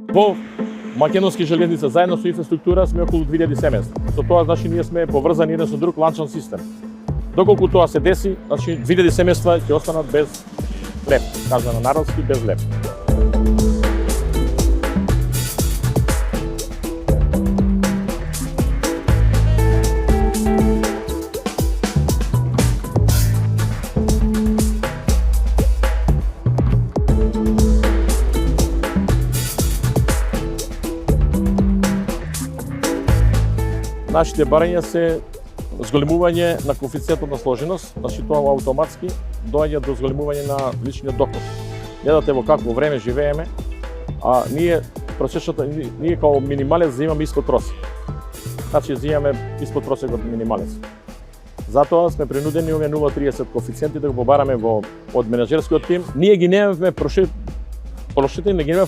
Во Македонски железница заедно со инфраструктура сме околу 2000 семејства. Со тоа значи ние сме поврзани еден со друг ланчен систем. Доколку тоа се деси, значи 2000 семејства ќе останат без леп, кажано народски без леп. Нашите барања се зголемување на коефициентот на сложеност, значи тоа автоматски доаѓа до зголемување на личниот доход. Гледате во какво време живееме, а ние просечната ние како минималец земаме испод просек. Значи земаме испод просекот минималец. Затоа сме принудени овие 0,30 коефициенти да го побараме од менаџерскиот тим. Ние ги немаме прошетени, ги немаме